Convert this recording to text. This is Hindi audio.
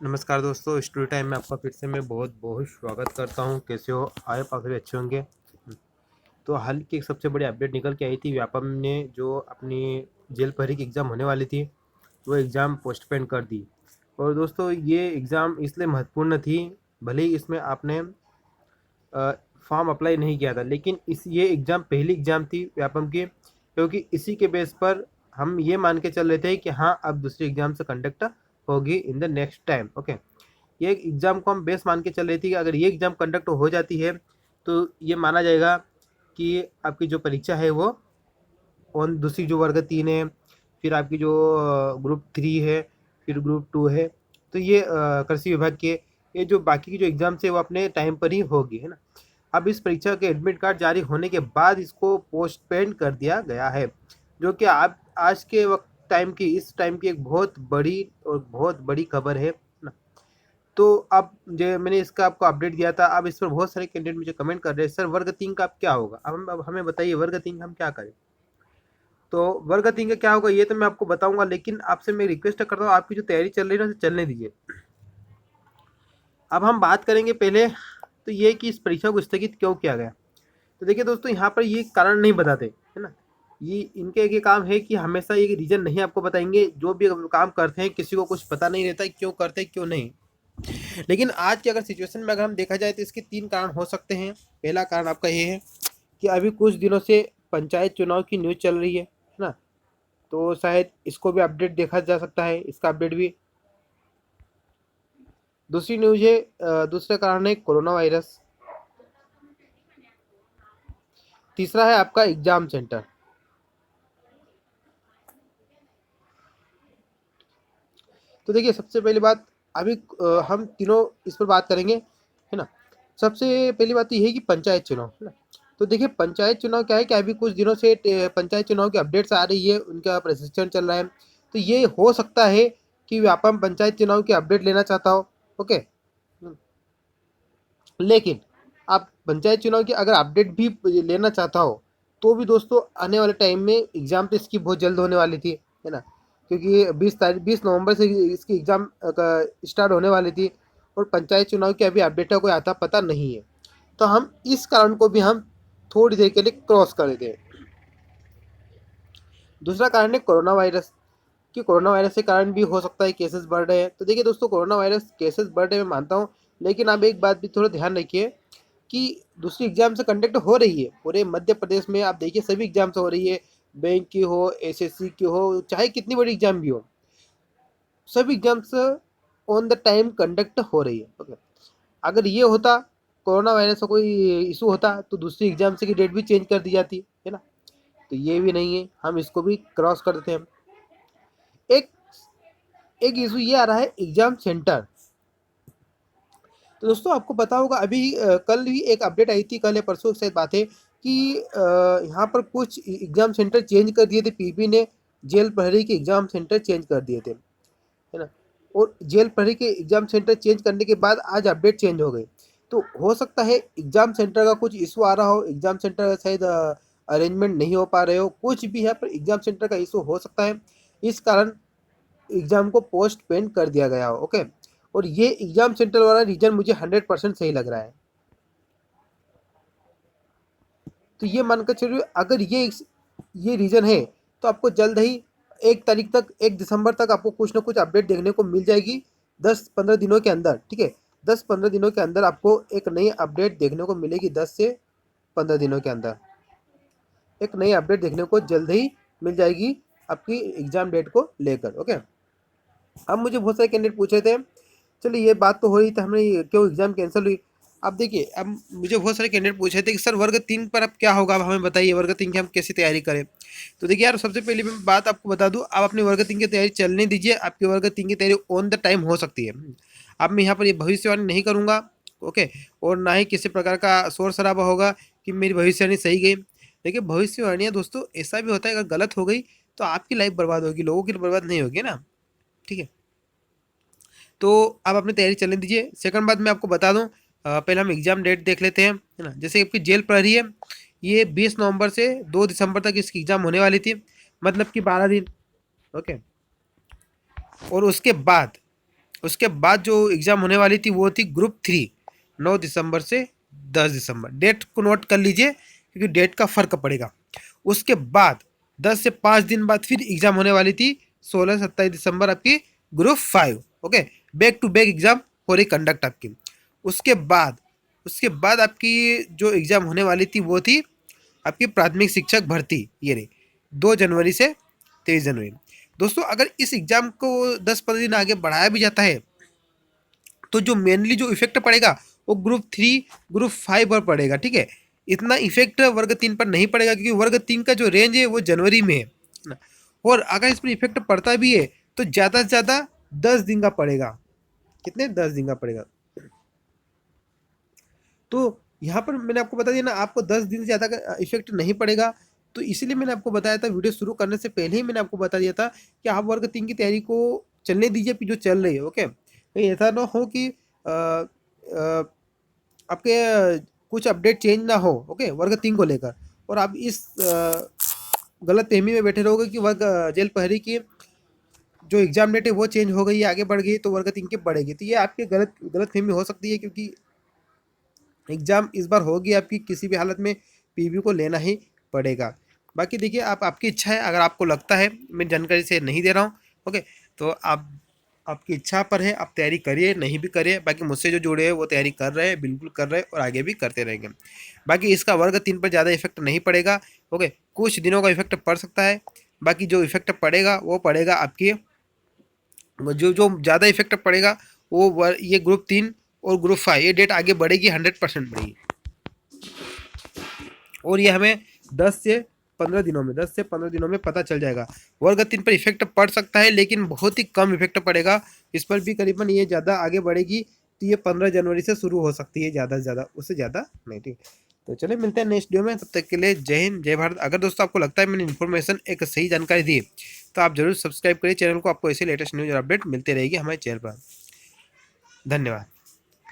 नमस्कार दोस्तों, स्टोरी टाइम में आपका फिर से मैं बहुत बहुत स्वागत करता हूं। कैसे हो? आए आप सभी अच्छे होंगे। तो हाल की एक सबसे बड़ी अपडेट निकल के आई थी। व्यापम ने जो अपनी जेल परी की एग्ज़ाम होने वाली थी वो एग्ज़ाम पोस्टपोन कर दी। और दोस्तों ये एग्ज़ाम इसलिए महत्वपूर्ण थी, भले ही इसमें आपने फॉर्म अप्लाई नहीं किया था, लेकिन इस ये एग्ज़ाम पहली एग्ज़ाम थी व्यापम की, क्योंकि इसी के बेस पर हम ये मान के चल रहे थे कि हाँ अब दूसरी एग्ज़ाम से कंडक्ट होगी in the next time. Okay, ये एग्ज़ाम को हम बेस मान के चल रही थी कि अगर ये एग्ज़ाम कंडक्ट हो जाती है तो ये माना जाएगा कि आपकी जो परीक्षा है वो और दूसरी जो वर्ग 3 है, फिर आपकी जो ग्रुप 3 है, फिर ग्रुप 2 है, तो ये कृषि विभाग के ये जो बाकी की जो एग्ज़ाम्स है वो अपने टाइम पर ही होगी, है ना। अब इस परीक्षा के एडमिट कार्ड जारी होने के बाद इसको पोस्टपोन कर दिया गया है, जो कि आप आज के वक्त टाइम की इस टाइम की एक बहुत बड़ी और बहुत बड़ी खबर है ना। तो अब जो मैंने इसका आपको अपडेट दिया था, अब इस पर बहुत सारे कैंडिडेट मुझे कमेंट कर रहे हैं, सर वर्ग 3 का अब क्या होगा? अब हमें बताइए वर्ग 3 का हम क्या करें? तो वर्ग 3 का क्या होगा ये तो मैं आपको बताऊंगा, लेकिन आपसे मैं रिक्वेस्ट करता हूँ, आपकी जो तैयारी चल रही है ना उसे चलने दीजिए। अब हम बात करेंगे पहले तो ये कि इस परीक्षा को स्थगित क्यों किया गया। तो देखिए दोस्तों, यहाँ पर ये कारण नहीं बताते, है ना। ये इनके एक काम है कि हमेशा ये रीजन नहीं आपको बताएंगे। जो भी काम करते हैं किसी को कुछ पता नहीं रहता है क्यों करते हैं क्यों नहीं। लेकिन आज की अगर सिचुएशन में अगर हम देखा जाए तो इसके 3 कारण हो सकते हैं। पहला कारण आपका ये है कि अभी कुछ दिनों से पंचायत चुनाव की न्यूज़ चल रही है ना। तो शायद इसको भी अपडेट देखा जा सकता है, इसका अपडेट भी। दूसरी न्यूज़ है, दूसरा कारण है कोरोना वायरस। तीसरा है आपका एग्जाम सेंटर। तो देखिए सबसे पहली बात, अभी हम तीनों इस पर बात करेंगे, है ना। सबसे पहली बात तो ये है कि पंचायत चुनाव, है ना। तो देखिए पंचायत चुनाव क्या है कि अभी कुछ दिनों से पंचायत चुनाव की अपडेट्स आ रही है, उनका प्रशिक्षण चल रहा है। तो ये हो सकता है कि व्यापम पंचायत चुनाव की अपडेट लेना चाहता हो। ओके, लेकिन आप पंचायत चुनाव की अगर अपडेट भी लेना चाहता हो तो भी दोस्तों आने वाले टाइम में एग्ज़ाम तो इसकी बहुत जल्द होने वाली थी, है ना। क्योंकि 20 नवंबर से इसकी एग्ज़ाम का स्टार्ट होने वाली थी, और पंचायत चुनाव की अभी अपडेट का कोई आता पता नहीं है। तो हम इस कारण को भी हम थोड़ी देर के लिए क्रॉस कर देते हैं। दूसरा कारण है कोरोना वायरस, कि कोरोना वायरस के कारण भी हो सकता है केसेस बढ़ रहे हैं। तो देखिए दोस्तों, कोरोना वायरस केसेस बढ़ रहे हैं मैं मानता हूँ, लेकिन आप एक बात भी थोड़ा ध्यान रखिए कि दूसरी एग्जाम से कंडक्ट हो रही है पूरे मध्य प्रदेश में। आप देखिए सभी एग्जाम से हो रही है, बैंक की हो, एसएससी की हो, चाहे कितनी बड़ी एग्जाम भी हो, सभी exams on the time conduct हो रही है। ओके, अगर ये होता, कोरोना वायरस का कोई इशू होता तो दूसरी एग्जाम से की डेट भी चेंज कर दी जाती, है ना। तो ये भी नहीं है, हम इसको भी क्रॉस कर देते हैं। एक एक इशू ये आ रहा है एग्जाम सेंटर। तो दोस्तों आपको पता होगा अभी कल भी एक अपडेट आई थी, कल या परसों से बात है कि यहाँ पर कुछ एग्जाम सेंटर चेंज कर दिए थे। पीबी ने जेल प्रहरी के एग्जाम सेंटर चेंज कर दिए थे, है ना। और जेल प्रहरी के एग्जाम सेंटर चेंज करने के बाद आज अपडेट चेंज हो गई। तो हो सकता है एग्जाम सेंटर का कुछ इशू आ रहा हो, एग्जाम सेंटर का शायद अरेंजमेंट नहीं हो पा रहे हो, कुछ भी है, पर एग्जाम सेंटर का इशू हो सकता है। इस कारण एग्जाम को पोस्टपोन कर दिया गया हो। ओके, और ये एग्जाम सेंटर वाला रीजन मुझे 100% सही लग रहा है। तो ये मानकर चलिए अगर ये रीजन है तो आपको जल्द ही 1 तारीख तक, 1 दिसंबर तक आपको कुछ ना कुछ अपडेट देखने को मिल जाएगी। 10-15 दिनों के अंदर, ठीक है, 10-15 दिनों के अंदर आपको एक नई अपडेट देखने को मिलेगी। 10 से 15 दिनों के अंदर एक नई अपडेट देखने को जल्द ही मिल जाएगी आपकी एग्जाम डेट को लेकर। ओके, अब मुझे बहुत सारे कैंडिडेट पूछ रहे थे, चलिए ये बात तो हो रही थी हमने क्यों एग्जाम कैंसिल हुई। अब देखिए, अब मुझे बहुत सारे कैंडिडेट पूछ रहे थे कि सर वर्ग 3 पर अब क्या होगा, अब हमें बताइए वर्ग 3 की हम कैसी तैयारी करें। तो देखिए यार, सबसे पहले मैं बात आपको बता दूं, आप अपनी वर्ग 3 की तैयारी चलने दीजिए। आपकी वर्ग 3 की तैयारी ऑन द टाइम हो सकती है। अब मैं यहाँ पर ये भविष्यवाणी नहीं करूँगा, ओके, और ना ही किसी प्रकार का शोर शराबा होगा कि मेरी भविष्यवाणी सही गई। देखिए भविष्यवाणियाँ दोस्तों ऐसा भी होता है, अगर गलत हो गई तो आपकी लाइफ बर्बाद होगी, लोगों की बर्बाद नहीं होगी ना, ठीक है। तो आप अपनी तैयारी चलने दीजिए। सेकंड बात मैं आपको बता दूं, पहले हम एग्ज़ाम डेट देख लेते हैं, है ना। जैसे आपकी जेल प्रहरी है, ये 20 नवंबर से 2 दिसंबर तक इसकी एग्ज़ाम होने वाली थी, मतलब कि 12 दिन। ओके, और उसके बाद उसके बाद जो एग्ज़ाम होने वाली थी वो थी ग्रुप 3, 9 दिसंबर से 10 दिसंबर। डेट को नोट कर लीजिए क्योंकि डेट का फ़र्क पड़ेगा। उसके बाद 10 से 5 दिन बाद फिर एग्ज़ाम होने वाली थी 16-27 दिसंबर आपकी group 5। Okay, back to back exam हो रही कंडक्ट आपकी। उसके बाद आपकी जो एग्ज़ाम होने वाली थी वो थी आपकी प्राथमिक शिक्षक भर्ती, ये रही 2 जनवरी से 23 जनवरी। दोस्तों अगर इस एग्ज़ाम को 10-15 दिन आगे बढ़ाया भी जाता है तो जो मेनली जो इफेक्ट पड़ेगा वो ग्रुप 3 ग्रुप 5 पर पड़ेगा। ठीक है, इतना इफेक्ट वर्ग 3 पर नहीं पड़ेगा क्योंकि वर्ग 3 का जो रेंज है वो जनवरी में है ना। और अगर इस पर इफेक्ट पड़ता भी है तो ज़्यादा से ज़्यादा 10 दिन का पड़ेगा। कितने? 10 दिन का पड़ेगा। तो यहाँ पर मैंने आपको बता दिया ना, आपको 10 दिन से ज़्यादा का इफेक्ट नहीं पड़ेगा। तो इसीलिए मैंने आपको बताया था, वीडियो शुरू करने से पहले ही मैंने आपको बता दिया था कि आप वर्ग 3 की तैयारी को चलने दीजिए जो चल रही है। ओके, कहीं ऐसा ना हो कि आपके कुछ अपडेट चेंज ना हो। ओके, वर्ग 3 को लेकर, और आप इस गलत फहमी में बैठे रहोगे कि वर्ग जेल पहरी की जो एग्जाम डेट है वो चेंज हो गई है, आगे बढ़ गई, तो वर्ग 3 की बढ़ेगी। तो ये आपकी गलत फहमी हो सकती है क्योंकि एग्ज़ाम इस बार होगी आपकी, किसी भी हालत में पीवी को लेना ही पड़ेगा। बाकी देखिए, आपकी इच्छा है, अगर आपको लगता है मैं जानकारी से नहीं दे रहा हूँ, ओके, तो आपकी इच्छा पर है, आप तैयारी करिए, नहीं भी करिए। बाकी मुझसे जो जुड़े हैं वो तैयारी कर रहे हैं, बिल्कुल कर रहे हैं और आगे भी करते रहेंगे। बाकी इसका वर्ग 3 पर ज़्यादा इफेक्ट नहीं पड़ेगा। ओके, कुछ दिनों का इफेक्ट पड़ सकता है। बाकी जो इफेक्ट पड़ेगा वो पड़ेगा आपकी, जो ज़्यादा इफेक्ट पड़ेगा वो ये ग्रुप 3 और ग्रुप 5, ये डेट आगे बढ़ेगी, 100% बढ़ेगी। और ये हमें 10 से 15 दिनों में पता चल जाएगा। वर्ग 3 पर इफेक्ट पड़ सकता है लेकिन बहुत ही कम इफेक्ट पड़ेगा। इस पर भी करीबन ये ज़्यादा आगे बढ़ेगी, तो ये 15 जनवरी से शुरू हो सकती है, ज़्यादा से ज़्यादा, उससे ज़्यादा नहीं। ठीक, तो चलिए मिलते हैं नेक्स्ट वीडियो में, तब तक के लिए जय हिंद, जय भारत। अगर दोस्तों आपको लगता है मैंने इन्फॉर्मेशन एक सही जानकारी दी तो आप जरूर सब्सक्राइब करिए चैनल को, आपको ऐसे लेटेस्ट न्यूज़ और अपडेट मिलते रहेगी हमारे चैनल पर। धन्यवाद।